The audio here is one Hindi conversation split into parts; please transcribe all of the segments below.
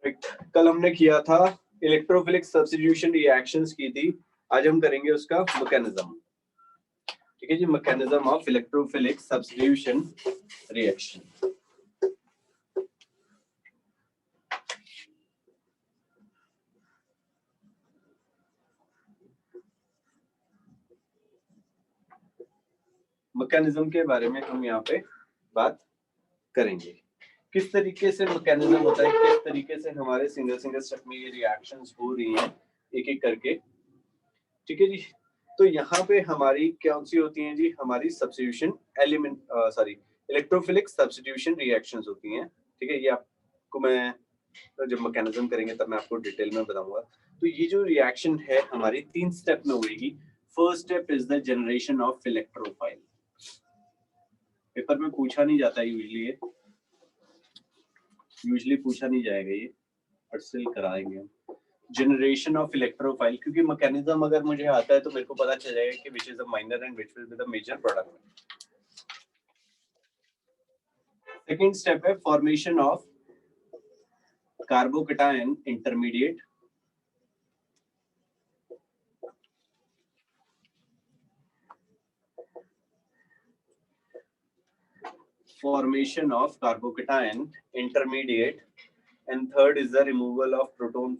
कल हमने किया था इलेक्ट्रोफिलिक सब्स्टिट्यूशन रिएक्शंस की थी, आज हम करेंगे उसका मैकेनिज्म। ठीक है जी, mechanism of electrophilic substitution reaction. Mechanism के बारे में हम यहाँ पे बात करेंगे, किस तरीके से मैकेनिज्म होता है, किस तरीके से हमारे सिंगल सिंगल स्टेप में ये रिएक्शंस हो रही हैं एक एक करके। ठीक है जी, तो यहाँ पे हमारी कौन सी होती हैं जी, हमारी substitution element sorry electrophilic substitution reactions होती हैं। ठीक है, ये आपको मैं जब मैकेनिज्म करेंगे तब मैं आपको डिटेल में बताऊंगा। तो ये जो रिएक्शन है हमारी 3 स्टेप में होगी। First step is the generation of electrophile. Paper में पूछा नहीं जाता यूजुअली पूछा नहीं जाएगा ये, और स्टिल कराएंगे हम जनरेशन ऑफ इलेक्ट्रोफाइल, क्योंकि मैकेनिज्म अगर मुझे आता है तो मेरे को पता चल जाएगा कि which is the minor and which will be the major product. Second step है formation of carbocation intermediate. Formation of carbocation intermediate, and third is the removal of proton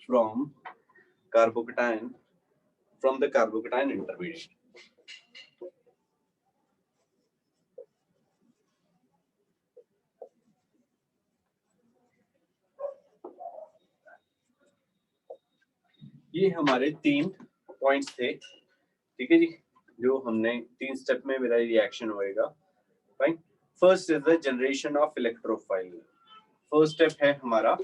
from carbocation from the carbocation intermediate. ये हमारे 3 पॉइंट्स थे। ठीक है जी, जो हमने 3 स्टेप में मेरा रिएक्शन होएगा। Fine, first is the generation of electrophile. First step है हमारा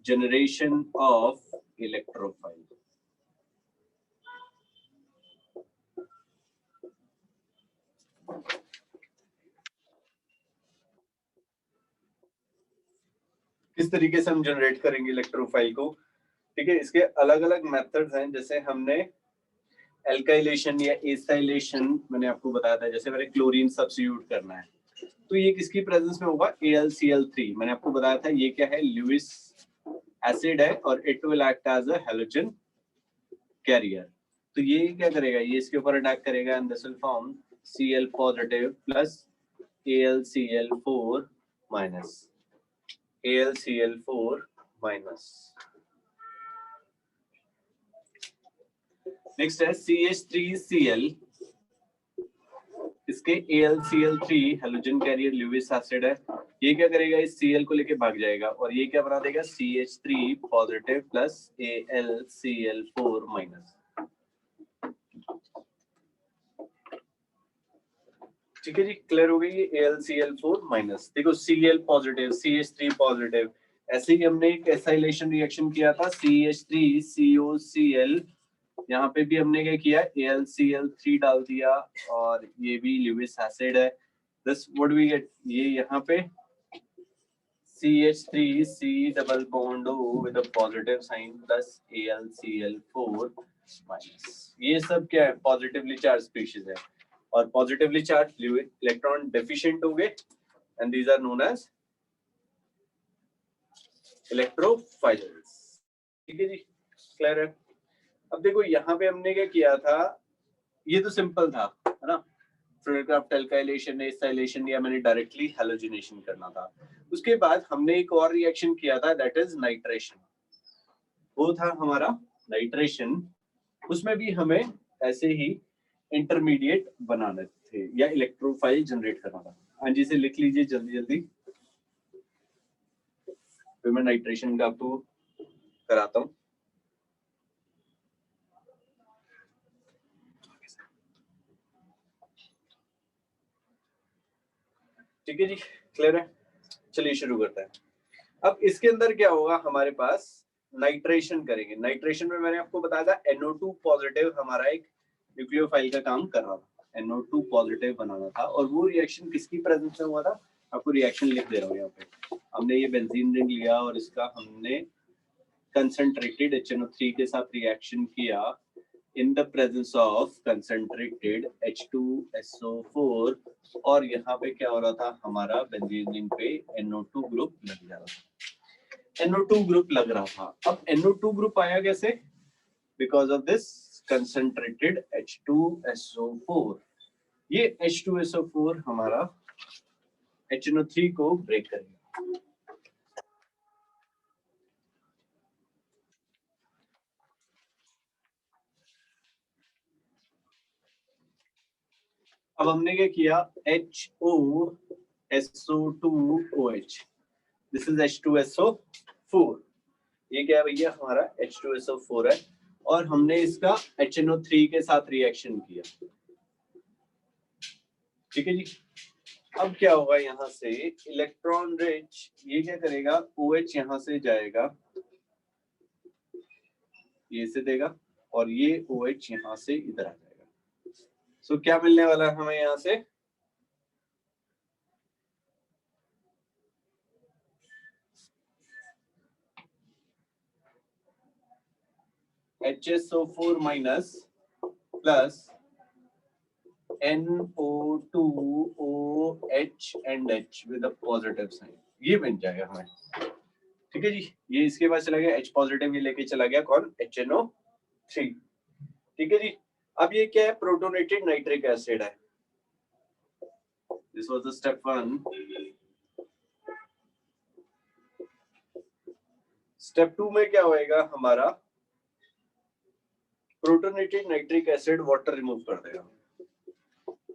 जनरेशन ऑफ इलेक्ट्रोफाइल। किस तरीके से हम जनरेट करेंगे इलेक्ट्रोफाइल को। ठीक है, इसके अलग अलग मेथड्स हैं। जैसे हमने एल्काइलेशन या एसाइलेशन मैंने आपको बताया था, जैसे मैंने क्लोरीन सब्स्टिट्यूट करना है तो ये किसकी प्रेजेंस में होगा, AlCl3। मैंने आपको बताया था ये क्या है, लुईस एसिड है और it will act as a halogen carrier. तो ये क्या करेगा, ये इसके ऊपर अटैक करेगा and this will form Cl positive plus AlCl4 minus AlCl4 minus. Next है CH3Cl, इसके AlCl3 halogen career Lewis acid है। ये क्या करेगा, इस Cl को लेके भाग जाएगा और ये क्या बना देगा, CH3 positive plus AlCl4 minus. ठीक है जी, क्लियर हो गई ये AlCl4 माइनस। देखो Cl पॉजिटिव CH3 पॉजिटिव, ऐसे ही हमने एक एसाइलेशन रिएक्शन किया था CH3COCl, यहाँ पे भी हमने क्या किया, AlCl3 डाल दिया और ये भी लुईस एसिड है। दिस व्हाट वी गेट, ये यहाँ पे CH3C double bond O with a positive sign plus AlCl4 minus. ये सब क्या है, पॉजिटिवली चार्ज स्पीशीज है और पॉजिटिवली चार्ज इलेक्ट्रॉन डेफिशिएंट हो गए and these are known as electrophiles. ठीक है जी, क्लियर है। अब देखो यहाँ पे हमने क्या किया था, ये तो सिंपल था है ना, फ्लोरोक्राफ्ट एल्काइलेशन एसाइलेशन या मैंने डायरेक्टली हैलोजिनेशन करना था। उसके बाद हमने एक और रिएक्शन किया था, दैट इज नाइट्रेशन। वो था हमारा नाइट्रेशन, उसमें भी हमें ऐसे ही इंटरमीडिएट बनाने थे या इलेक्ट्रोफाइल जनरेट करना था। हाँ जी, से लिख लीजिए जल्दी जल्दी, फिर मैं नाइट्रेशन का आपको कराता हूँ। ठीक है जी, क्लियर है। चलिए शुरू करते हैं। अब इसके अंदर क्या होगा, हमारे पास नाइट्रेशन करेंगे। नाइट्रेशन में मैंने आपको बताया था NO2 पॉजिटिव हमारा एक न्यूक्लियोफाइल का काम कर रहा था, NO2 पॉजिटिव बनाना था। और वो रिएक्शन किसकी प्रेजेंस में हुआ था, आपको रिएक्शन लिख दे रहा हूँ यहाँ पे। हमने ये बेंजीन रिंग लिया और इसका हमने कंसंट्रेटेड HNO3 के साथ रिएक्शन किया in the presence of concentrated H2SO4 और यहाँ पे क्या हो रहा था हमारा बेंजीन रिंग पे NO2 ग्रुप लग जा रहा था, NO2 ग्रुप लग रहा था। अब NO2 ग्रुप आया कैसे? Because of this concentrated H2SO4। ये H2SO4 हमारा HNO3 को ब्रेक करेगा। अब हमने क्या किया HOSO2OH, दिस इज H2SO4। ये क्या है भैया हमारा H2SO4 है और हमने इसका HNO3 के साथ रिएक्शन किया। ठीक है जी। अब क्या होगा यहाँ से इलेक्ट्रॉन रिच ये क्या करेगा OH यहाँ से जाएगा ये से देगा और ये OH यहाँ से इधर आ जाएगा। सो क्या मिलने वाला है हमें यहाँ से HSO4 minus plus NO2OH and H with a positive sign, ये बन जाएगा हमें। ठीक है जी। ये इसके पास चला गया H पॉजिटिव, ये लेके चला गया कौन HNO3। ठीक है जी। अब ये क्या है प्रोटोनेटेड नाइट्रिक एसिड है। This was the step 1। Step 2 में क्या होएगा हमारा protonated nitric acid water remove कर देगा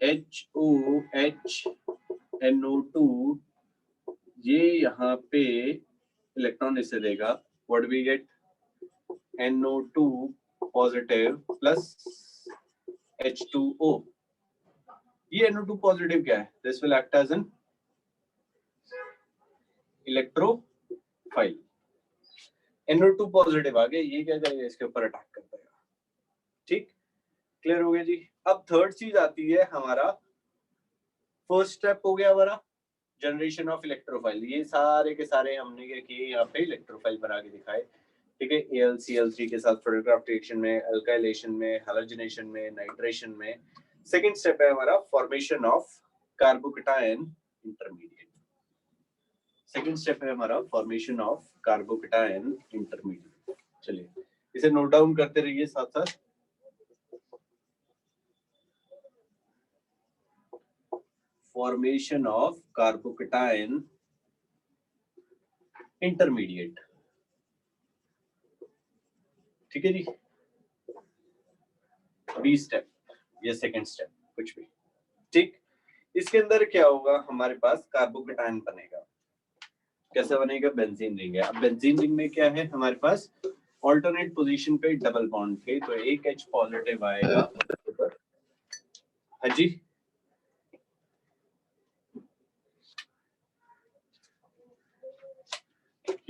HOHNO2 ये यहाँ पे इलेक्ट्रॉन इसे देगा what we get NO2 positive plus H2O। ये NO2 पॉजिटिव क्या है this will act as an electrophile. NO2 positive आ गया ये क्या करेगा इसके ऊपर अटैक कर देगा। ठीक क्लियर हो गया जी। अब थर्ड चीज आती है हमारा फर्स्ट स्टेप हो गया हमारा जनरेशन ऑफ इलेक्ट्रोफाइल। ये सारे के सारे हमने क्या किए यहाँ पे इलेक्ट्रोफाइल बना के दिखाए। ठीक है AlCl3 के साथ फोटोग्राफ रिएक्शन में अल्काइलेशन में हैलोजिनेशन में नाइट्रेशन में। सेकंड स्टेप है हमारा formation of carbocation intermediate. Second step है हमारा फॉर्मेशन ऑफ कार्बोकैटायन इंटरमीडिएट। चलिए इसे नोट डाउन करते रहिए साथ साथ। Formation of carbocation intermediate. ठीक है जी। बी स्टेप या सेकंड स्टेप कुछ भी। ठीक इसके अंदर क्या होगा हमारे पास कार्बोकैटायन बनेगा। कैसे बनेगा बेंजीन रिंग है। अब बेंजीन रिंग में क्या है हमारे पास ऑल्टरनेट पोजीशन पे डबल बॉन्ड थे तो एक H पॉजिटिव आएगा हाँ जी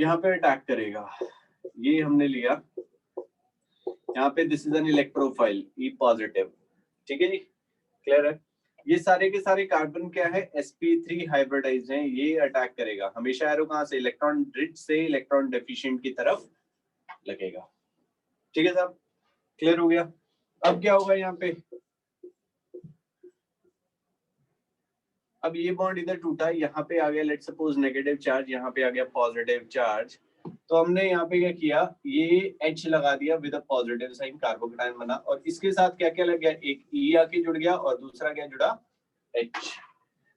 यहाँ पे अटैक करेगा। ये हमने लिया यहाँ पे this is an electrophile E positive. ठीक है जी क्लियर है। ये सारे के सारे कार्बन क्या है sp3 हाइब्रिडाइज हैं। ये अटैक करेगा हमेशा एरो कहां से इलेक्ट्रॉन रिच से इलेक्ट्रॉन डेफिशिएंट की तरफ लगेगा। ठीक है साहब क्लियर हो गया। अब क्या होगा यहाँ पे अब ये बॉन्ड इधर टूटा यहाँ पे आ गया लेट्स सपोज नेगेटिव चार्ज यहाँ पे आ गया पॉजिटिव चार्ज। तो हमने यहाँ पे क्या किया ये H लगा दिया with a positive sign carbocation बना और इसके साथ क्या क्या लग गया एक E आके जुड़ गया और दूसरा क्या जुड़ा H।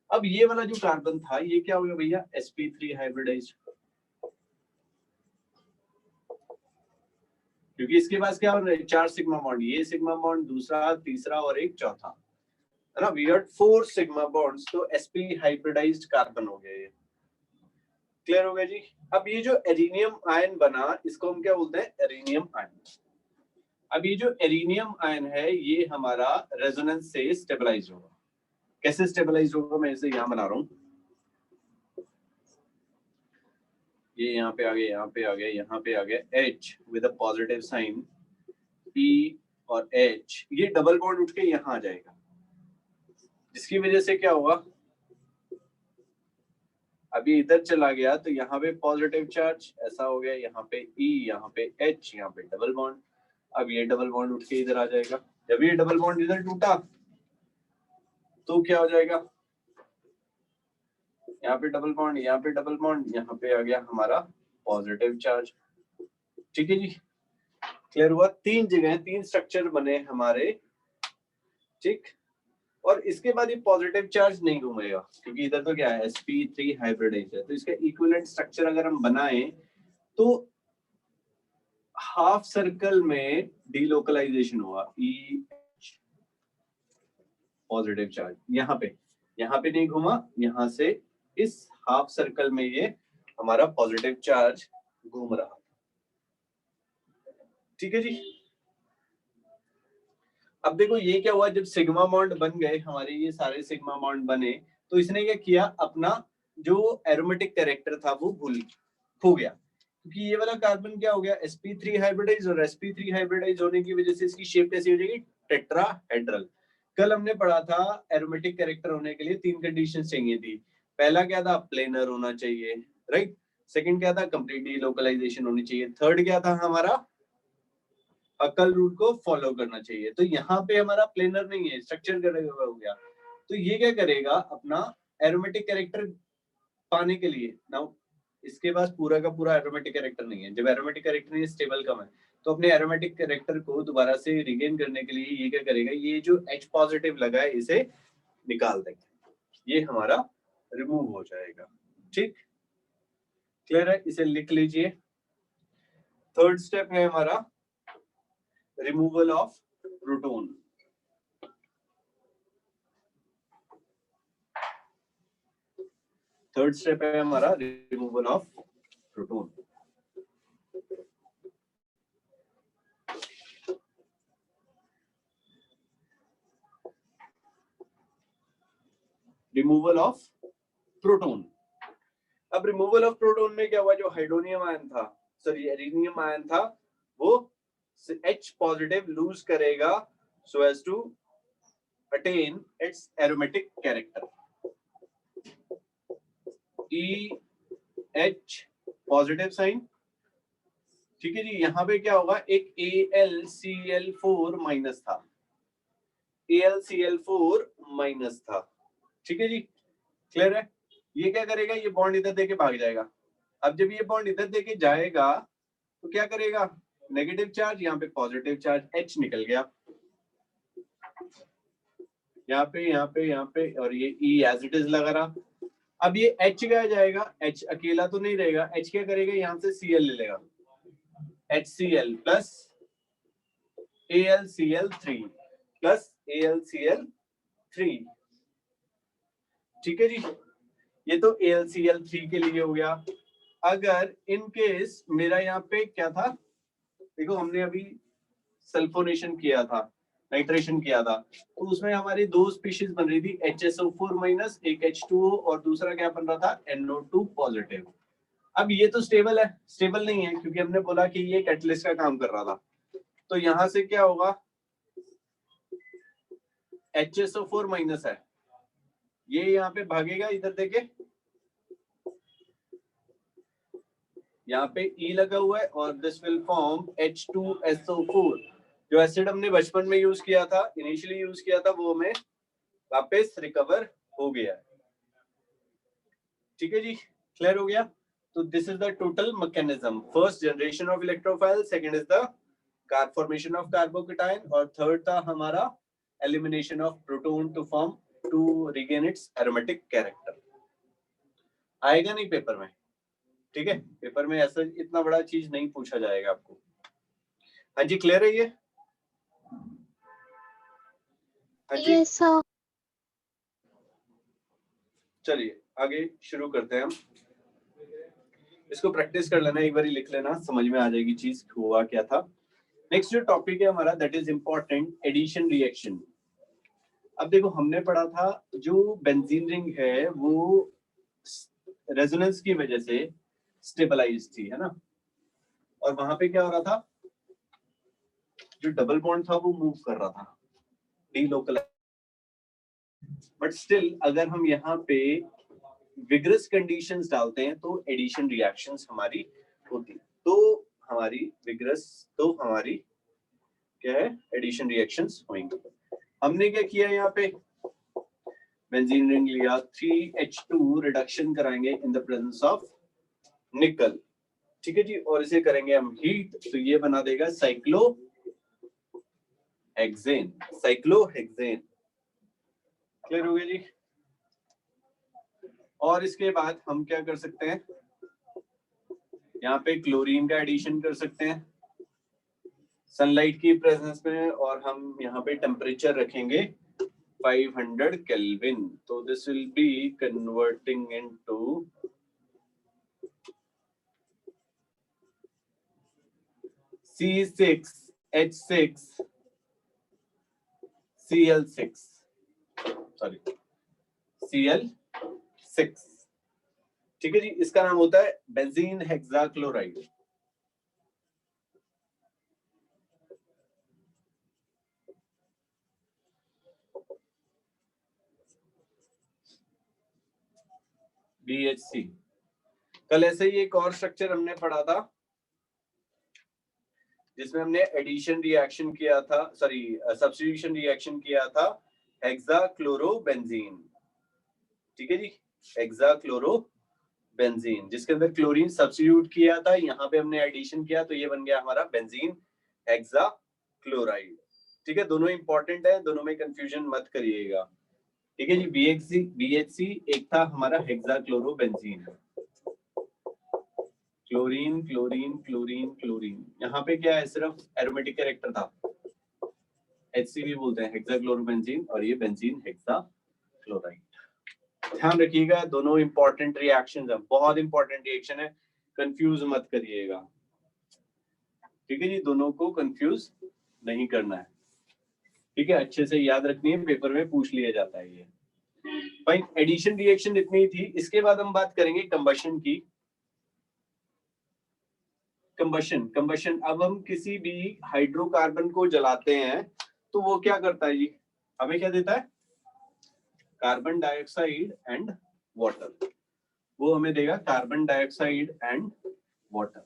अब ये वाला जो कार्बन था ये क्या हो गया भैया sp3 हाइब्रिडाइज्ड क्योंकि इसके पास क्या हो रहा है 4 सिग्मा बॉन्ड ये सिग्मा बॉन्ड दूसरा तीसरा और एक चौथा है ना। वी हैड 4 सिग्मा बॉन्ड्स तो sp हाइब्रिडाइज्ड कार्बन हो गया ये। क्लियर हो गया जी। अब ये जो एरिनियम आयन बना इसको हम क्या बोलते हैं एरिनियम आयन। अब ये जो एरिनियम आयन है ये हमारा रेजोनेंस से स्टेबलाइज होगा। कैसे स्टेबलाइज होगा मैं इसे यहाँ बना रहा हूँ। ये यहाँ पे आ गया यहाँ पे आ गया यहाँ पे आ गया H with a positive sign P और H ये डबल बॉन्ड उठ के यहाँ आ जाएगा जिसकी वजह से क्या होगा अभी इधर चला गया तो यहाँ पे पॉजिटिव चार्ज ऐसा हो गया यहाँ पे E यहाँ पे H यहाँ पे डबल बॉन्ड। अब ये डबल बॉन्ड उठ के इधर आ जाएगा। जब ये डबल बॉन्ड इधर टूटा तो क्या हो जाएगा, यहाँ पे डबल बॉन्ड, यहाँ पे डबल बॉन्ड, यहाँ पे आ गया हमारा पॉजिटिव चार्ज। ठीक है जी, क्लियर हुआ। 3 जगह 3 स्ट्रक्चर बने हमारे, ठीक। और इसके बाद ये पॉजिटिव चार्ज नहीं घूमेगा क्योंकि इधर तो क्या है sp3 हाइब्रिडाइज है, तो इसका इक्विवेलेंट स्ट्रक्चर अगर हम बनाएं तो हाफ सर्कल में डीलोकलाइजेशन हुआ, ई पॉजिटिव चार्ज यहाँ पे नहीं घूमा, यहाँ से इस हाफ सर्कल में ये हमारा पॉजिटिव चार्ज घूम रहा। ठीक है जी। अब देखो ये क्या हुआ, जब सिग्मा बॉन्ड बन गए हमारे, ये सारे सिग्मा बॉन्ड बने, तो इसने क्या किया, अपना जो एरोमेटिक कैरेक्टर था वो खो गया, क्योंकि ये वाला कार्बन क्या हो गया sp3 हाइब्रिडाइज, और sp3 हाइब्रिडाइज होने की वजह से इसकी शेप कैसी हो जाएगी, टेट्राहेड्रल। कल हमने पढ़ा था एरोमेटिक कैरेक्टर होने के लिए 3 कंडीशंस चाहिए थी। पहला क्या था, प्लेनर होना चाहिए, राइट। सेकंड क्या था, कंप्लीट डीलोकलाइजेशन होनी चाहिए। थर्ड क्या था हमारा, अकल रूल को फॉलो करना चाहिए। तो यहाँ पे हमारा प्लेनर नहीं है, स्ट्रक्चर हो गया। तो ये क्या करेगा, अपना एरोमेटिक कैरेक्टर पाने के लिए, नाउ इसके पास पूरा का पूरा एरोमेटिक कैरेक्टर नहीं है। जब एरोमेटिक कैरेक्टर नहीं, स्टेबल कम है, तो अपने एरोमेटिक कैरेक्टर को दोबारा से रिगेन करने के लिए ये क्या करेगा, ये जो H पॉजिटिव लगा है इसे निकाल देंगे, ये हमारा रिमूव हो जाएगा। ठीक, क्लियर है, इसे लिख लीजिए। थर्ड स्टेप है हमारा removal of proton. Third step है हमारा removal of proton. Removal of proton. अब रिमूवल ऑफ प्रोटॉन में क्या हुआ, जो हाइड्रोनियम आयन था, सॉरी एरिनियम आयन था, वो H पॉजिटिव लूज करेगा so as to attain its aromatic character। EH positive sign, ठीक है जी। यहाँ पे क्या होगा, एक AlCl4 माइनस था, AlCl4 माइनस था, ठीक है जी, क्लियर है। ये क्या करेगा, ये बॉन्ड इधर देके भाग जाएगा। अब जब ये बॉन्ड इधर देके जाएगा तो क्या करेगा, नेगेटिव चार्ज, यहाँ पे पॉजिटिव चार्ज H निकल गया, यहाँ पे और ये E एज इट इज लगा रहा। अब ये H क्या जाएगा, H अकेला तो नहीं रहेगा, H क्या करेगा, यहाँ से Cl ले लेगा, HCl plus AlCl3 plus AlCl3, ठीक है जी। ये तो AlCl3 के लिए हो गया। अगर इन केस मेरा यहाँ पे क्या था, देखो हमने अभी सल्फोनेशन किया था, नाइट्रेशन किया था, तो उसमें हमारी 2 स्पीशीज बन रही थी, HSO4 माइनस, एक H2O, और दूसरा क्या बन रहा था, NO2 पॉजिटिव। अब ये तो स्टेबल है, स्टेबल नहीं है क्योंकि हमने बोला कि ये कैटलिस्ट का काम कर रहा था। तो यहां से क्या होगा, HSO4 माइनस है, ये यहाँ पे भागेगा इधर देके, यहाँ पे E लगा हुआ है, और दिस विल फॉर्म H2SO4। जो एसिड हमने बचपन में यूज किया था, इनिशियली यूज किया था, वो हमें वापस रिकवर हो गया है, ठीक है जी, क्लियर हो गया। तो this is the total mechanism. First generation of electrophile, second is the carb formation of carbocation, और थर्ड था हमारा elimination of proton to form to regain its aromatic character. आएगा नहीं पेपर में, ठीक है, पेपर में ऐसा इतना बड़ा चीज नहीं पूछा जाएगा आपको। हाँ जी, क्लियर है ये? हाँ जी, yes, sir. चलिए आगे शुरू करते हैं हम। इसको प्रैक्टिस कर लेना, एक बार लिख लेना, समझ में आ जाएगी चीज हुआ क्या था। नेक्स्ट जो टॉपिक है हमारा, that is important, addition reaction. अब देखो हमने पढ़ा था जो बेंजीन रिंग है वो रेजोनेंस की वजह से स्टेबलाइज थी, है ना, और वहां पे क्या हो रहा था, जो डबल बॉन्ड था वो मूव कर रहा था, डीलोकलाइज। बट स्टिल अगर हम यहाँ पे विग्रस कंडीशंस डालते हैं तो एडिशन रिएक्शंस हमारी होती, तो हमारी विग्रस, तो हमारी क्या है, एडिशन रिएक्शंस होंगे। हमने क्या किया यहाँ पे, बेंजीन रिंग लिया, 3H2 रिडक्शन कराएंगे इन द प्रेजेंस ऑफ निकल, ठीक है जी, और इसे करेंगे हम हीट, तो ये बना देगा साइक्लोहेक्सेन, साइक्लोहेक्सेन। क्लियर हो गया जी। और इसके बाद हम क्या कर सकते हैं, यहाँ पे क्लोरीन का एडिशन कर सकते हैं सनलाइट की प्रेजेंस में, और हम यहाँ पे टेम्परेचर रखेंगे 500 केल्विन, तो this will be converting into C6H6Cl6, sorry Cl6, ठीक है जी। इसका नाम होता है बेंजीन हेक्साक्लोराइड। BHC। कल ऐसे ही एक और स्ट्रक्चर हमने पढ़ा था जिसमें हमने एडिशन रिएक्शन किया था, सॉरी सब्स्टिट्यूशन रिएक्शन किया था हेक्साक्लोरोबेंजीन, ठीक है जी, हेक्साक्लोरोबेंजीन, जिसके अंदर क्लोरीन सब्स्टिट्यूट किया था, यहाँ पे हमने एडिशन किया तो ये बन गया हमारा बेंजीन हेक्साक्लोराइड, ठीक है। दोनों इंपॉर्टेंट है, दोनों में कंफ्यूजन मत करिएगा, ठीक है जी। BHC एक था हमारा हेक्साक्लोरोबेंजीन, क्लोरीन क्लोरीन क्लोरीन क्लोरीन, यहाँ पे क्या है, सिर्फ एरोमेटिक कैरेक्टर था, HCV बोलते हैं हेक्साक्लोरोबेंजीन, और ये बेंजीन हेक्साक्लोराइड। ध्यान रखिएगा, दोनों इंपॉर्टेंट रिएक्शंस हैं, बहुत इंपॉर्टेंट रिएक्शन है, कंफ्यूज मत करिएगा, ठीक है जी, दोनों को कंफ्यूज नहीं करना है, ठीक है, अच्छे से याद रखनी है, पेपर में पूछ लिया जाता है ये। भाई एडिशन रिएक्शन इतनी थी, इसके बाद हम बात करेंगे कंबशन की। कंबशन, अब हम किसी भी हाइड्रोकार्बन को जलाते हैं तो वो क्या करता है जी, हमें क्या देता है, कार्बन डाइऑक्साइड एंड वाटर, वो हमें देगा कार्बन डाइऑक्साइड एंड वाटर,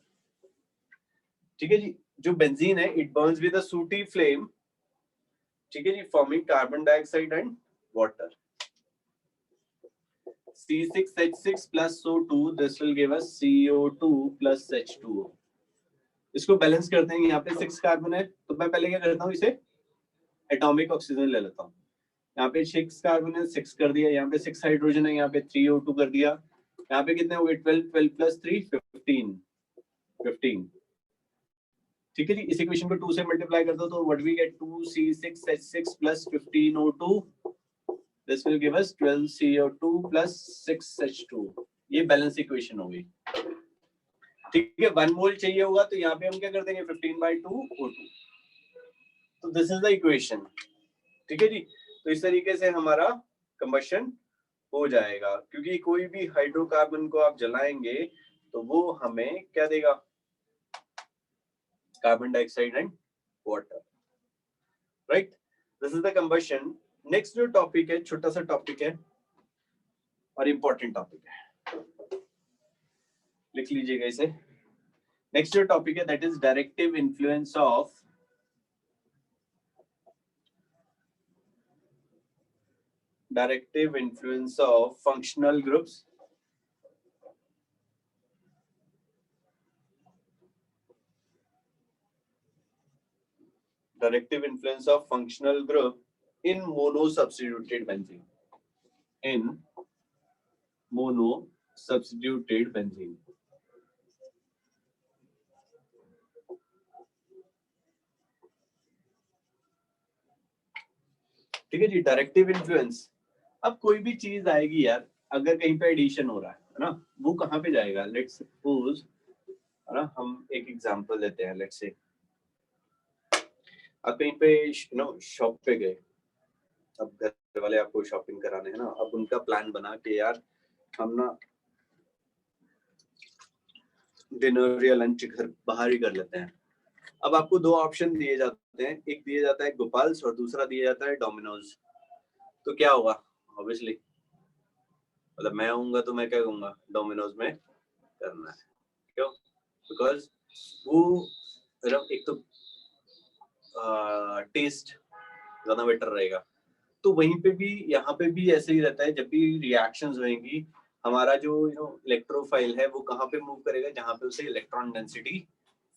ठीक है जी। जो बेंजीन है इट बर्न्स विद अ सूटी फ्लेम, ठीक है जी, forming carbon dioxide and water, C6H6 plus O2, this will give us CO2 plus H2O। इसको बैलेंस करते हैं, यहाँ पे 6 कार्बन है तो मैं पहले क्या करता हूँ, इसे एटॉमिक ऑक्सीजन ले लेता हूँ, यहाँ पे 6 कार्बन है, 6 कर दिया, यहाँ पे 6 हाइड्रोजन है, यहाँ पे 3O2 कर दिया, यहाँ पे कितने हो गए, 12 प्लस 3 15, ठीक है जी। इस इक्वेशन को 2 से मल्टीप्लाई कर दो तो what we get, 2C6H6 plus 15O2, this will give us 12CO2 plus 6H2, ये बैलेंस इक्वेशन हो गई, ठीक है। 1 मोल चाहिए होगा तो यहाँ पे हम क्या कर देंगे, 15/2 O2, तो दिस इज द इक्वेशन, ठीक है जी। तो इस तरीके से हमारा कंबशन हो जाएगा, क्योंकि कोई भी हाइड्रोकार्बन को आप जलाएंगे तो वो हमें क्या देगा, carbon dioxide and water, right. This is the combustion. Next जो टॉपिक है, छोटा सा टॉपिक है और इंपॉर्टेंट टॉपिक है, लिख लीजिएगा इसे। नेक्स्ट जो टॉपिक है that is directive influence of functional groups in mono-substituted benzene, ठीक है जी। डायरेक्टिव इन्फ्लुएंस, अब कोई भी चीज आएगी यार, अगर कहीं पे एडिशन हो रहा है ना, वो कहाँ पे जाएगा, लेट्स सपोज, है ना, हम एक एग्जांपल लेते हैं, लेट्स से आप कहीं पे शॉप पे गए, अब घर वाले आपको शॉपिंग कराने हैं ना, अब उनका प्लान बना के यार हम ना डिनर या लंच घर बाहर ही कर लेते हैं। अब आपको 2 ऑप्शन दिए जाते हैं, एक दिया जाता है गोपाल्स और दूसरा दिया जाता है डोमिनोज, तो क्या होगा, ऑब्वियसली मतलब मैं आऊंगा तो मैं क्या कहूंगा, डोमिनोज में करना है, क्यों, बिकॉज वो एक तो टेस्ट ज्यादा बेटर रहेगा। तो वहीं पे भी यहाँ पे भी ऐसे ही रहता है, जब भी रिएक्शंस होंगी हमारा जो इलेक्ट्रोफाइल है वो कहाँ पे मूव करेगा, जहाँ पे उसे इलेक्ट्रॉन डेंसिटी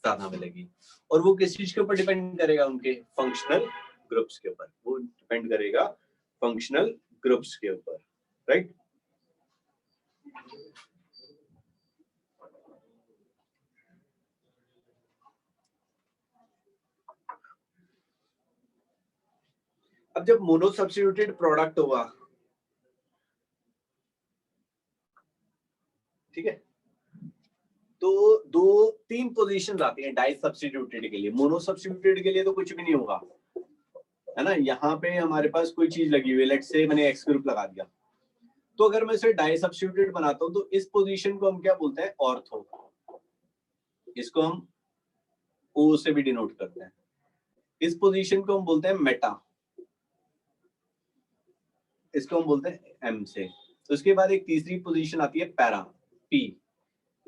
ज्यादा मिलेगी। और वो किस चीज के ऊपर डिपेंड करेगा, उनके फंक्शनल ग्रुप्स के ऊपर, वो डिपेंड करेगा फंक्शनल ग्रुप्स के ऊपर, राइट। अब जब मोनो सब्स्टिट्यूटेड प्रोडक्ट हुआ, ठीक है, तो दो तीन पोजीशन आती हैं डाई सब्स्टिट्यूटेड के लिए। मोनो सब्स्टिट्यूटेड के लिए तो कुछ भी नहीं होगा, है ना। यहाँ पे हमारे पास कोई चीज लगी हुई है, लेट्स से मैंने एक्स ग्रुप लगा दिया, तो अगर मैं इसे डाई सब्स्टिट्यूटेड बनाता हूं तो इस पोजीशन को हम क्या बोलते हैं, ऑर्थो। इसको हम ओ से भी डिनोट करते हैं। इस पोजीशन को हम बोलते हैं मेटा, इसको हम बोलते हैं एम से। तो इसके बाद एक तीसरी पोजीशन आती है पैरा, पी।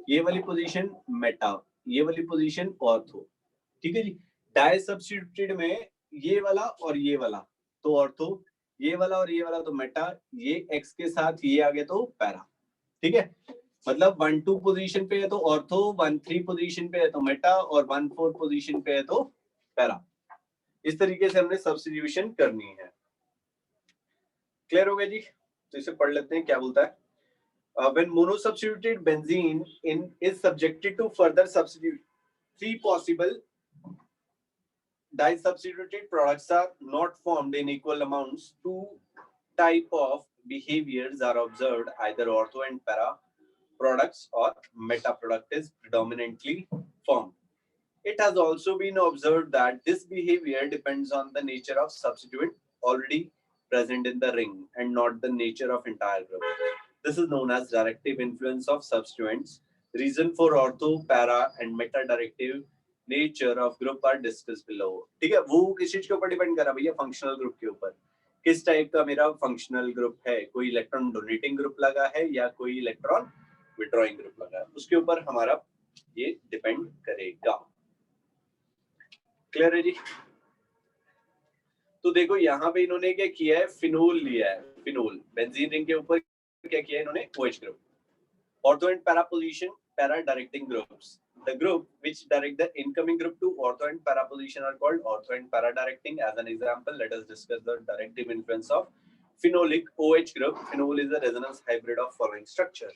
ये वाली पोजीशन मेटा, ये वाली पोजीशन ऑर्थो, ठीक है जी। डाई सब्स्टिट्यूटेड में ये वाला और ये वाला तो ऑर्थो, ये वाला और ये वाला तो मेटा, ये एक्स के साथ ये आ गया तो पैरा, ठीक है। मतलब 1-2 पोजीशन पे है तो ऑर्थो, 1-3 पोजीशन पे है तो मेटा, और 1-4 पोजीशन पे है तो पैरा। इस तरीके से हमने सब्स्टिट्यूशन करनी है। क्लियर हो गया जी। तो इसे पढ़ लेते हैं क्या बोलता है। When monosubstituted benzene is subjected to further substitute, 3 possible disubstituted products are not formed in equal amounts. 2 type of behaviors are observed, either ortho and para products or meta product is predominantly formed. It has also been observed that this behavior depends on the nature of substituent already present in the ring and not the nature of entire group. This is known as directive influence of substituents. Reason for ortho, para and meta directive nature of group are discussed below. ठीक है, वो किस चीज के ऊपर डिपेंड कर रहा है भैया, फंक्शनल ग्रुप के ऊपर। किस टाइप का मेरा फंक्शनल ग्रुप है, कोई इलेक्ट्रॉन डोनेटिंग ग्रुप लगा है या कोई इलेक्ट्रॉन विड्रॉइंग ग्रुप लगा है, उसके ऊपर हमारा ये डिपेंड करेगा। क्लियर है जी। तो देखो यहाँ पे इन्होंने क्या किया है, फिनोल लिया है, फिनोल बेंजीन रिंग के ऊपर क्या किया है इन्होंने, OH group. Ortho and para position, para directing groups. The group which direct the incoming group to ortho and para position are called ortho and para directing. As an example, let us discuss the directive influence of phenolic OH group. Phenol is a resonance hybrid of following structure.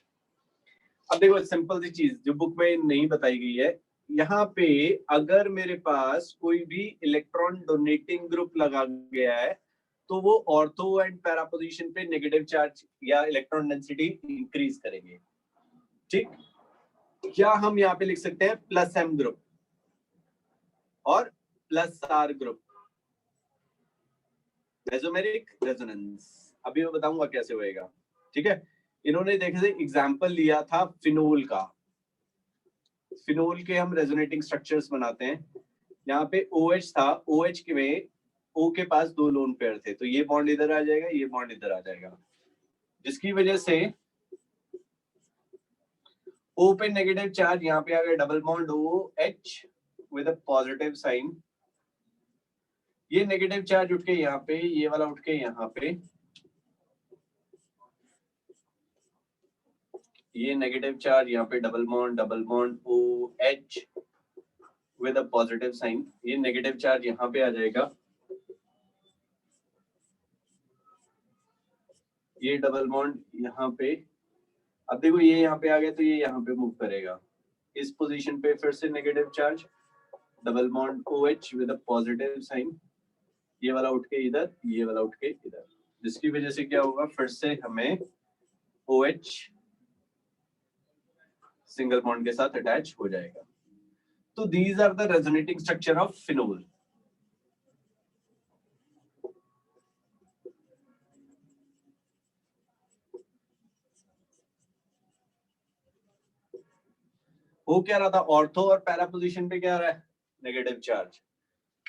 अब देखो सिंपल सी चीज जो बुक में नहीं बताई गई है, यहाँ पे अगर मेरे पास कोई भी इलेक्ट्रॉन डोनेटिंग ग्रुप लगा गया है तो वो ऑर्थो एंड पैरा पोजीशन पे नेगेटिव चार्ज या इलेक्ट्रॉन डेंसिटी इंक्रीज करेंगे, ठीक। या हम यहाँ पे लिख सकते हैं प्लस एम ग्रुप और plus R group, mesomeric resonance. अभी मैं बताऊंगा कैसे होएगा, ठीक है। इन्होंने देखे थे एग्जाम्पल लिया था फिनोल का। फिनोल के हम रेजोनेटिंग स्ट्रक्चर्स बनाते हैं। यहाँ पे OH था, OH के में O के पास 2 लोन पेयर थे, तो ये बॉन्ड इधर आ जाएगा, ये बॉन्ड इधर आ जाएगा, जिसकी वजह से O पे नेगेटिव चार्ज, यहाँ पे आ गया double bond OH with a positive sign. ये नेगेटिव चार्ज उठ के यहाँ पे, ये वाला उठ के यहाँ पे, ये नेगेटिव चार्ज यहाँ पे double bond OH with a positive sign. ये नेगेटिव चार्ज यहाँ पे आ जाएगा, ये डबल बॉन्ड यहाँ पे। अब देखो ये यहाँ पे आ गया तो ये यहाँ पे मूव करेगा। इस पोजीशन पे फिर से negative charge, double bond OH with a positive sign. ये वाला उठ के इधर, ये वाला उठ के इधर, जिसकी वजह से क्या होगा, फिर से हमें OH सिंगल बॉन्ड के साथ अटैच हो जाएगा। तो these are the resonating structure of phenol. वो क्या रहा था, ऑर्थो और पैरा पोजीशन पे क्या रहा है, नेगेटिव चार्ज।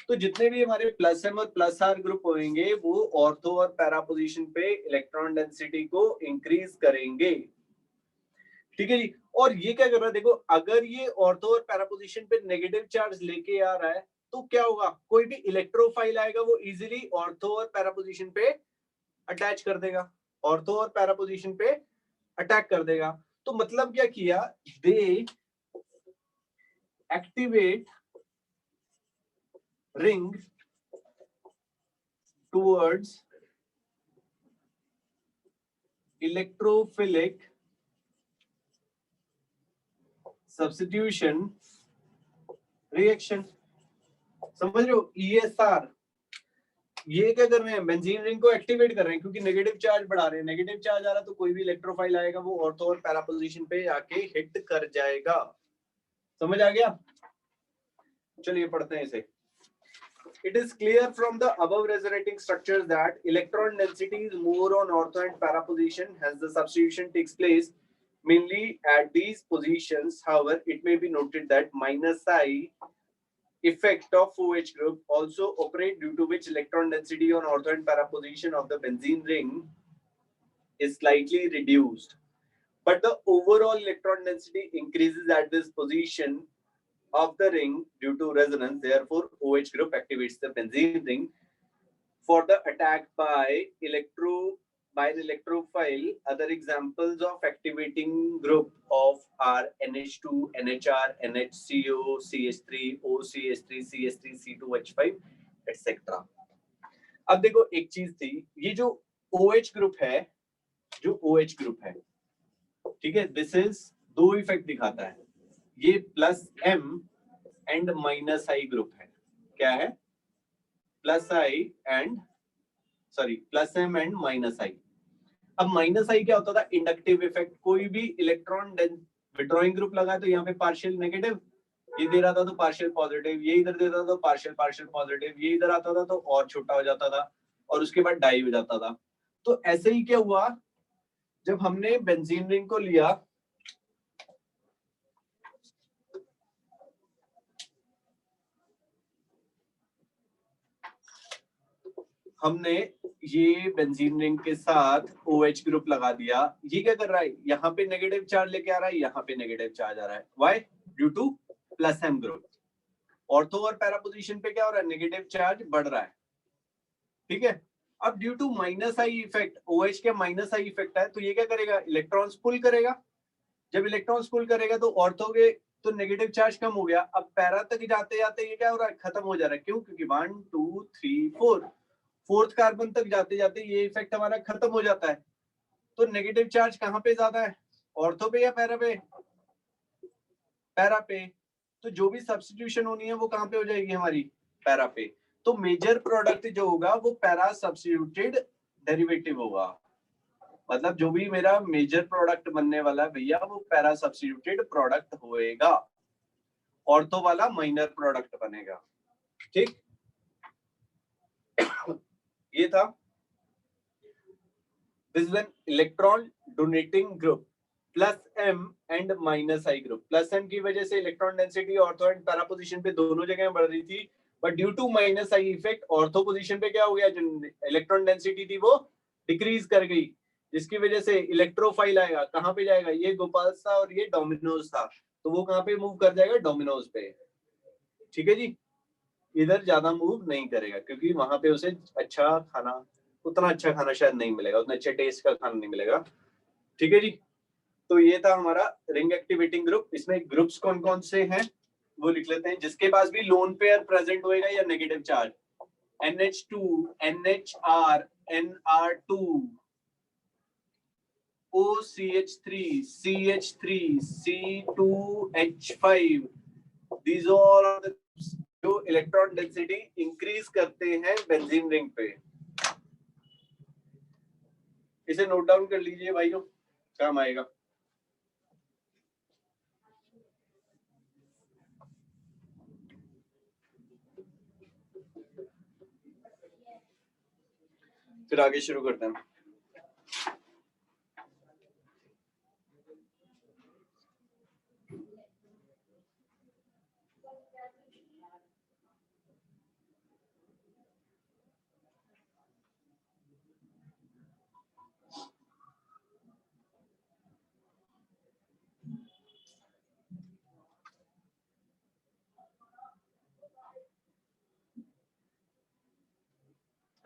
तो जितने भी हमारे प्लस एम और प्लस आर ग्रुप होंगे वो ऑर्थो और पैरा पोजीशन पे इलेक्ट्रॉन डेंसिटी को इंक्रीज करेंगे, ठीक है जी। और ये क्या कर रहा है, देखो अगर ये ऑर्थो और पैरा पोजीशन पे नेगेटिव चार्ज लेके आ रहा है तो क्या होगा, कोई भी इलेक्ट्रोफाइल आएगा वो इजीली ऑर्थो और पैरा पोजीशन पे अटैच कर देगा, ऑर्थो और पैरा पोजीशन पे अटैक कर देगा। तो मतलब क्या किया, they activate ring towards electrophilic substitution reaction. समझ रहे हो, ESR ये क्या कर रहे हैं, बेंजीन रिंग को एक्टिवेट कर रहे हैं, क्योंकि नेगेटिव चार्ज बढ़ा रहे हैं, नेगेटिव चार्ज आ रहा तो कोई भी इलेक्ट्रोफाइल आएगा वो ऑर्थो और पैरा पोजीशन पे आके हिट कर जाएगा। समझ आ गया, चलिए पढ़ते हैं इसे। It is clear from the above resonating structures that electron density is more on ortho and para position, hence the substitution takes place mainly at these positions. However, it may be noted that minus I effect of OH group also operate, due to which electron density on ortho and para position of the benzene ring is slightly reduced, but the overall electron density increases at this position of the ring due to resonance. Therefore, OH group activates the benzene ring for the attack by an electrophile. Other examples of activating group of are NH2, NHR, NHCO, CH3, OCH3, CH3, C2H5, etc. अब देखो एक चीज थी, ये जो OH ग्रुप है, जो OH ग्रुप है, ठीक है, दिस इज दो इफेक्ट दिखाता है, ये plus M and minus I group है। क्या है, plus I and plus M and minus I। अब माइनस I क्या होता था, इंडक्टिव इफेक्ट, कोई भी इलेक्ट्रॉन विड्रॉइंग ग्रुप लगा तो यहाँ पे पार्शियल नेगेटिव, ये दे रहा था तो पार्शियल पॉजिटिव, ये इधर देता था तो पार्शियल पॉजिटिव, ये इधर आता था तो और छोटा हो जाता था और उसके बाद डाई हो जाता था। तो ऐसे ही क्या हुआ, जब हमने बेंजीन रिंग को लिया, हमने ये बेंजीन रिंग के साथ OH ग्रुप लगा दिया, ये क्या कर रहा है, यहाँ पे नेगेटिव चार्ज लेके आ रहा है, यहाँ पे नेगेटिव चार्ज आ रहा है। Why, due two plus M group. Ortho और पैरा पोजीशन पे क्या हो रहा है, नेगेटिव चार्ज बढ़ रहा है, ठीक है। अब due to minus I effect, OH के माइनस आई इफेक्ट है, तो ये क्या करेगा, इलेक्ट्रॉन्स पुल करेगा। जब इलेक्ट्रॉन्स पुल करेगा तो ऑर्थो के तो नेगेटिव चार्ज कम हो गया, अब पैरा तक जाते जाते ये क्या हो रहा है, खत्म हो जा रहा है। क्यों, क्योंकि 1 2 3 4 फोर्थ कार्बन तक जाते जाते ये इफेक्ट हमारा खत्म हो जाता है। तो नेगेटिव चार्ज कहाँ पे ज्यादा है, ऑर्थो पे या पैरा पे, पैरा पे। तो जो भी सब्स्टिट्यूशन होनी है वो कहाँ पे हो जाएगी हमारी, पैरा पे। तो मेजर प्रोडक्ट जो होगा वो पैरा सब्स्टिट्यूटेड डेरिवेटिव होगा, मतलब जो भी मेरा मेजर प्रोडक्ट बनने वाला है भैया वो पैरा सब्स्टिट्यूटेड प्रोडक्ट होएगा, ऑर्थो वाला माइनर प्रोडक्ट बनेगा, ठीक। ये था, this is an electron donating group, plus M and minus I group. Plus M की वजह से electron density ortho and para position पे दोनों जगह बढ़ रही थी, but due to minus I effect ortho position पे क्या हो गया, जो इलेक्ट्रॉन डेंसिटी थी वो डिक्रीज कर गई, जिसकी वजह से इलेक्ट्रोफाइल आएगा, कहाँ पे जाएगा, ये गोपाल था और ये डोमिनोज था, तो वो कहाँ पे मूव कर जाएगा, डोमिनोज पे, ठीक है जी। इधर ज्यादा मूव नहीं करेगा क्योंकि वहां पे उसे अच्छा खाना, उतना अच्छा खाना शायद नहीं मिलेगा, उतना अच्छे टेस्ट का खाना नहीं मिलेगा, ठीक है जी। तो ये था हमारा रिंग एक्टिवेटिंग ग्रुप। इसमें ग्रुप्स कौन कौन से हैं वो लिख लेते हैं, जिसके पास भी लोन पेयर प्रेजेंट होएगा या negative charge, NH2, NHR, NR2, OCH3, CH3, C2H5, these all are the जो इलेक्ट्रॉन डेंसिटी इंक्रीज करते हैं बेंजीन रिंग पे। इसे नोट डाउन कर लीजिए भाइयों, काम आएगा। फिर आगे शुरू करते हैं।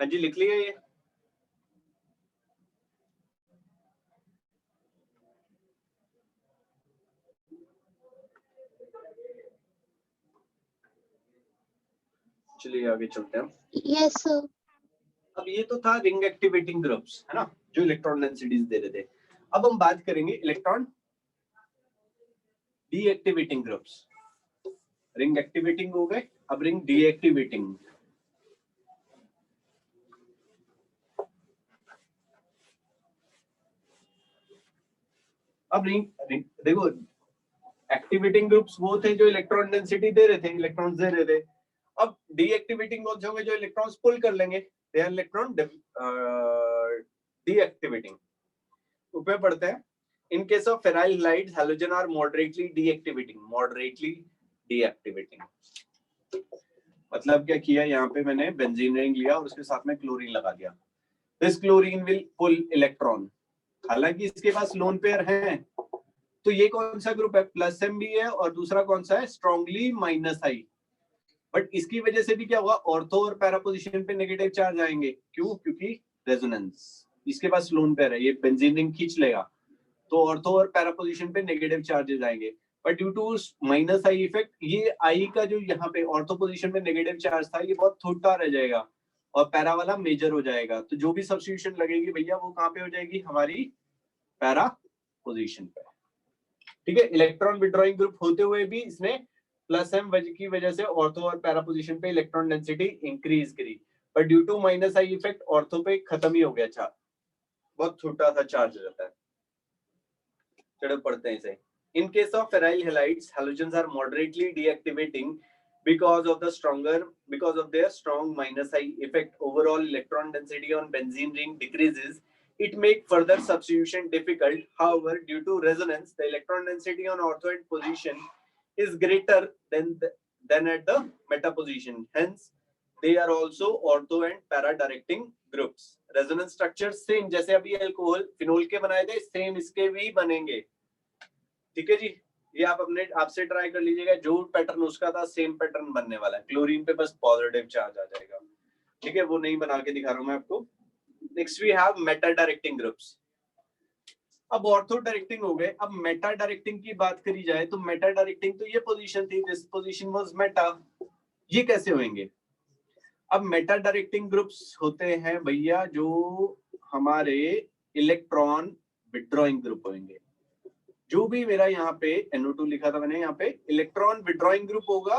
हाँ जी, लिख लिया ये। चलिए आगे चलते हैं। Yes sir. अब ये तो था रिंग एक्टिवेटिंग ग्रुप्स, है ना, जो इलेक्ट्रॉन डेंसिटीज दे रहे थे। अब हम बात करेंगे electron deactivating groups. Ring activating हो गए, अब रिंग डीएक्टिवेटिंग। अब रिंग देखो, एक्टिवेटिंग ग्रुप्स वो थे जो इलेक्ट्रॉन डेंसिटी दे रहे थे, इलेक्ट्रॉन्स दे रहे थे। अब डीएक्टिवेटिंग कौन से होंगे? जो इलेक्ट्रॉन्स पुल कर लेंगे, दे आर इलेक्ट्रॉन डीएक्टिवेटिंग। ऊपर पढ़ते हैं, in case of aryl halides halogens are moderately deactivating. Moderately deactivating मतलब क्या किया, यहाँ पे मैंने बेंजीन रिंग लिया और उसके साथ में क्लोरीन लगा दिया। This chlorine will pull electron. हालांकि इसके पास लोन पेयर है, तो ये कौन सा ग्रुप है? प्लस एम भी है, और दूसरा कौन सा है? Strongly minus I. बट इसकी वजह से भी क्या होगा? ऑर्थो और पैरा पोजीशन पे नेगेटिव चार्ज आएंगे। क्यों? क्योंकि रेजोनेंस। इसके पास लोन पेयर है, ये बेंजीन रिंग खींच लेगा, तो ऑर्थो और पैरा पोजीशन पे नेगेटिव चार्जेस आएंगे। But due to minus I effect, ये आई का जो यहाँ पे ऑर्थो पोजीशन पे नेगेटिव चार्ज था, ये बहुत छोटा रह जाएगा और पैरा वाला मेजर हो जाएगा। तो जो भी सब्स्टिट्यूशन लगेगी भैया, वो कहाँ पे हो जाएगी? हमारी पैरा पोजीशन पे। ठीक है, इलेक्ट्रॉन विड्रॉइंग ग्रुप होते हुए भी इसने प्लस एम की वजह से ऑर्थो और पैरा पोजीशन पे इलेक्ट्रॉन डेंसिटी इंक्रीज करी, पर due to minus I effect ortho पे खत्म ही हो गया चार्ज, बहुत छोटा सा चार्ज रहता है। चलो पढ़ते हैं इसे। In case of ferryle halides, halogens are moderately deactivating because of their strong minus I effect. Overall electron density on benzene ring decreases. It makes further substitution difficult. However, due to resonance, the electron density on ortho end position is greater than at the meta position. Hence, they are also ortho and para directing groups. Resonance structure same, जैसे अभी अल्कोहल फिनोल के बनाए थे, सेम इसके भी बनेंगे। ठीक है जी, ये आप अपने आपसे ट्राई कर लीजिएगा, जो पैटर्न उसका था सेम पैटर्न बनने वाला है। क्लोरीन पे बस पॉजिटिव चार्ज आ जाएगा। ठीक है, वो नहीं बना के दिखा रहा हूं मैं आपको। Next we have meta directing groups. अब ऑर्थो डायरेक्टिंग हो गए, अब मेटा डायरेक्टिंग की बात करी जाए तो मेटा डायरेक्टिंग तो ये पोजीशन थी, दिस पोजीशन वाज मेटा। ये कैसे होंगे? अब मेटा डायरेक्टिंग ग्रुप्स होते हैं भैया जो हमारे इलेक्ट्रॉन विड्रॉइंग ग्रुप होंगे। जो भी मेरा यहाँ पे NO2 लिखा था मैंने, यहाँ पे इलेक्ट्रॉन विड्रॉइंग ग्रुप होगा,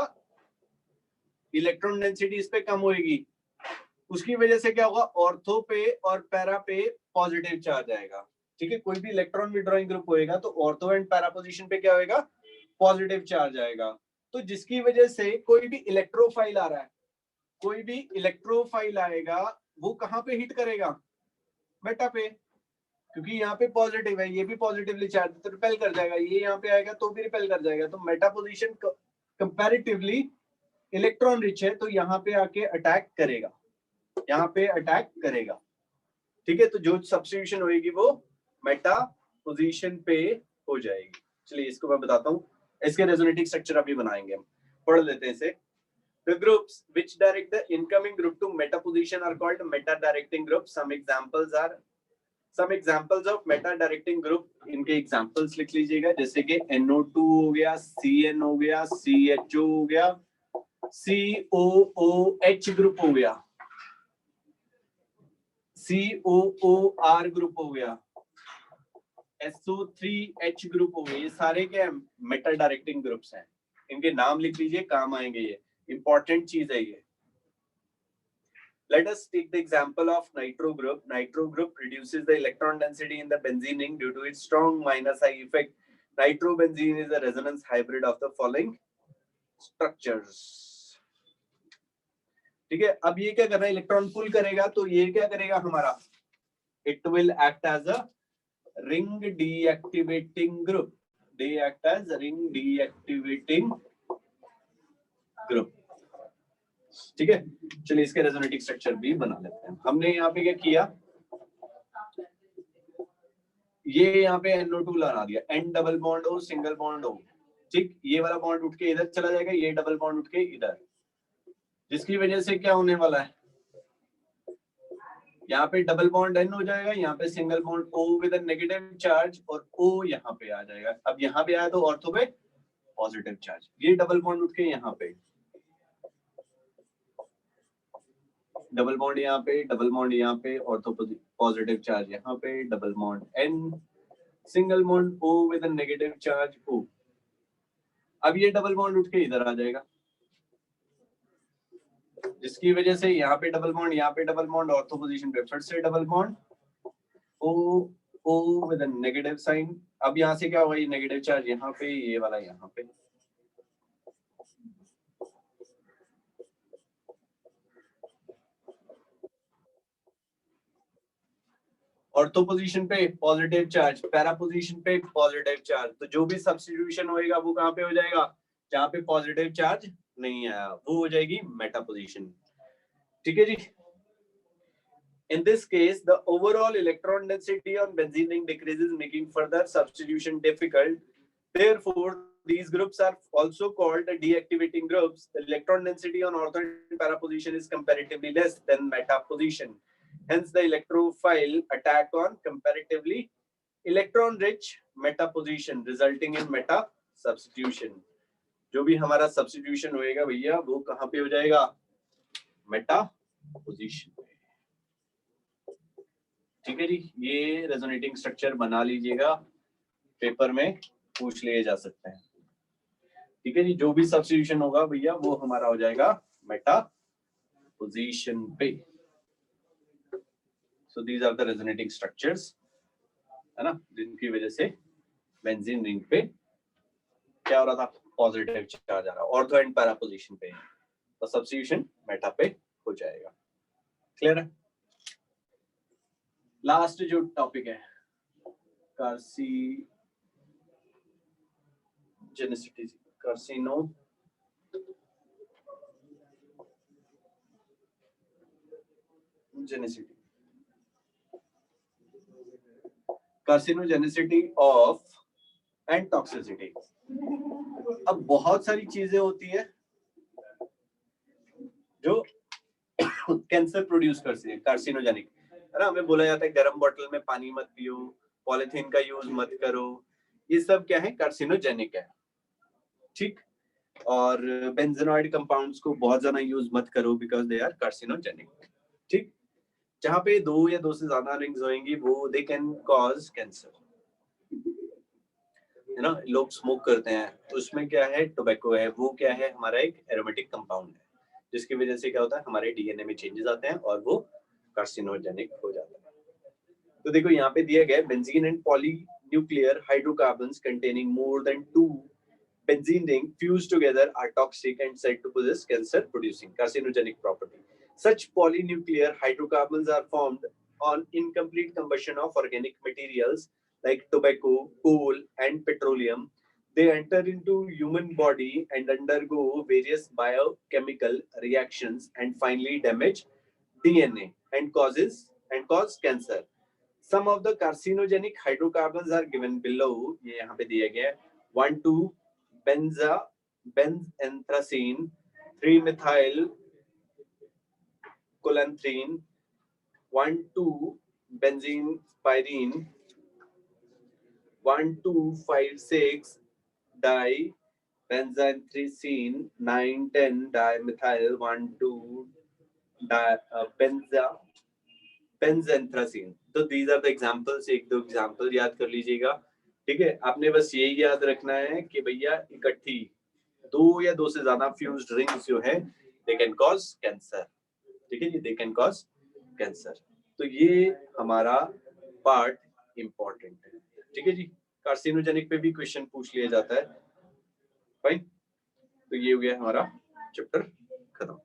इलेक्ट्रॉन डेंसिटी इस पे कम होगी, उसकी वजह से क्या होगा? ऑर्थो पे और पैरा पे पॉजिटिव चार्ज आएगा। ठीक है, कोई भी इलेक्ट्रॉन विड्रॉइंग ग्रुप होएगा तो ऑर्थो एंड पैरा पोजीशन पे क्या होएगा? पॉजिटिव चार्ज आएगा। तो जिसकी वजह से कोई भी इलेक्ट्रोफाइल आ रहा है, कोई भी इलेक्ट्रोफाइल आएगा, वो कहाँ पे हिट करेगा? मेटा पे, क्योंकि यहाँ पे पॉजिटिव है, ये भी पॉजिटिवली चार्ज, तो रिपेल कर जाएगा। ये यहाँ पे आएगा तो भी रिपेल कर जाएगा। तो Meta position comparatively electron rich है, तो यहाँ पे आके अटैक करेगा, यहाँ पे अटैक करेगा। ठीक है, तो जो सब्स्टिट्यूशन होगी वो मेटा पोजीशन पे हो जाएगी। चलिए इसको मैं बताता हूँ, इसके रेजोनेटिक स्ट्रक्चर अभी बनाएंगे हम, पढ़ लेते हैं इसे। The groups which direct the incoming group to meta position are called meta directing groups. Some examples of meta directing group, इनके examples लिख लीजिएगा, जैसे कि NO2 हो गया, CN हो गया, CHO हो गया, COOH ग्रुप हो गया, COOR ग्रुप हो गया, SO3H ग्रुप हो गया। ये सारे क्या मेटा डायरेक्टिंग ग्रुप्स हैं। इनके नाम लिख लीजिए, काम आएंगे, ये इंपॉर्टेंट चीज है ये। Let us take the example of nitro group. Nitro group reduces the electron density in the benzene ring due to its strong minus I effect. Nitrobenzene is a resonance hybrid of the following structures. ठीक है, अब ये क्या कर रहा है? इलेक्ट्रॉन पुल करेगा, तो ये क्या करेगा हमारा? It will act as a ring deactivating group. They act as a ring deactivating group. ठीक है, चलिए इसके रेजोनेटिक स्ट्रक्चर भी बना लेते हैं। हमने यहाँ पे क्या किया? ये यहाँ पे NO2 लगा दिया, N डबल बॉन्ड हो, सिंगल बॉन्ड हो। ठीक, ये वाला बॉन्ड उठ के इधर चला जाएगा, ये डबल बॉन्ड उठ के इधर, जिसकी वजह से क्या होने वाला है? यहाँ पे डबल बॉन्ड N हो जाएगा, यहाँ पे single bond O with a negative charge और O यहाँ पे आ जाएगा। अब यहाँ पे आया तो ऑर्थो पे पॉजिटिव चार्ज, ये डबल बॉन्ड उठ के यहाँ पे, डबल बॉन्ड यहाँ पे, डबल बॉन्ड यहाँ पे, ऑर्थो पॉजिटिव चार्ज यहाँ पे, double bond N, single bond O with a negative charge O। अब ये डबल बॉन्ड उठ के इधर आ जाएगा, जिसकी वजह से यहाँ पे डबल बॉन्ड, यहाँ पे डबल बॉन्ड, ऑर्थो पोजीशन पे फिर से double bond O O with a negative sign. अब यहाँ से क्या होगा, ये नेगेटिव चार्ज यहाँ पे, ये वाला यहाँ पे, ऑर्थो पोजीशन पे पॉजिटिव चार्ज, पैरा पोजीशन पे पॉजिटिव चार्ज। तो जो भी सब्स्टिट्यूशन होएगा वो कहाँ पे हो जाएगा, जहाँ पे पॉजिटिव चार्ज नहीं आया वो हो जाएगी मेटा पोजीशन। ठीक है जी। In this case, the overall electron density on benzene ring decreases, making further substitution difficult. Therefore, these groups are also called deactivating groups. The electron density on ortho and para position is comparatively less than meta position. Hence, the electrophile attack on comparatively electron-rich meta position, resulting in meta substitution. जो भी हमारा substitution होएगा भैया वो कहाँ पे हो जाएगा, meta position। ठीक है जी, ये रेजोनेटिंग स्ट्रक्चर बना लीजिएगा, पेपर में पूछ लिए जा सकते हैं। ठीक है जी, जो भी सब्स्टिट्यूशन होगा भैया वो हमारा हो जाएगा मेटा पोजीशन पे। So these are the resonating structures, है ना, जिनकी वजह से बेंजीन रिंग पे क्या हो रहा था, पॉजिटिव चार्ज आ रहा, ऑर्थो एंड पैरा पोजीशन पे, तो सब्स्टिट्यूशन मेटा पे हो जाएगा। क्लियर है। लास्ट जो टॉपिक है कार्सिनोजेनिसिटी, कार्सिनोजेनिसिटी ऑफ एंड टॉक्सिसिटी। अब बहुत सारी चीजें होती है जो कैंसर प्रोड्यूस करती है, कार्सिनोजेनिक, है ना। हमें बोला जाता है गर्म बोतल में पानी मत पियो, पॉलिथीन का यूज मत करो, ये सब क्या है, कार्सिनोजेनिक है। ठीक, और बेंजेनॉइड कंपाउंड्स को बहुत ज्यादा यूज मत करो बिकॉज दे आर कार्सिनोजेनिक। ठीक, जहां पे 2 या 2 से ज्यादा रिंग्स होंगी वो दे कैन कॉज कैंसर, है ना। लोग स्मोक करते हैं तो उसमें क्या है, टोबैको है, वो क्या है, हमारा एक एरोमेटिक कंपाउंड है, जिसकी वजह से क्या होता है, हमारे डीएनए में चेंजेस आते हैं और वो कार्सिनोजेनिक हो जाता है। तो देखो यहाँ पे दिया गया है, benzene and polynuclear hydrocarbons containing more than 2 benzene ring fused together are toxic and said to possess cancer producing carcinogenic property. Such polynuclear hydrocarbons are formed on incomplete combustion of organic materials like tobacco, coal and petroleum. They enter into human body and undergo various biochemical reactions and finally damage DNA and cause cancer. Some of the carcinogenic hydrocarbons are given below. ये यहाँ पे दिया गया है 1,2 benzanthracene, 3-methyl cholanthene, 1,2 benzene styrene, 1,2,5,6 dibenzanthracene, 9,10 dimethyl, 1,2 benzanthracene। तो these are the examples, एक दो एग्जाम्पल याद कर लीजिएगा। ठीक है, आपने बस यही याद रखना है कि भैया इकट्ठी 2 या 2 से ज्यादा फ्यूज्ड रिंग्स जो है दे कैन कॉज कैंसर। ठीक है जी, दे कैन कॉज कैंसर। तो ये हमारा पार्ट इंपॉर्टेंट है। ठीक है जी, कार्सिनोजेनिक पे भी क्वेश्चन पूछ लिया जाता है। फाइन, तो ये हो गया हमारा चैप्टर खत्म।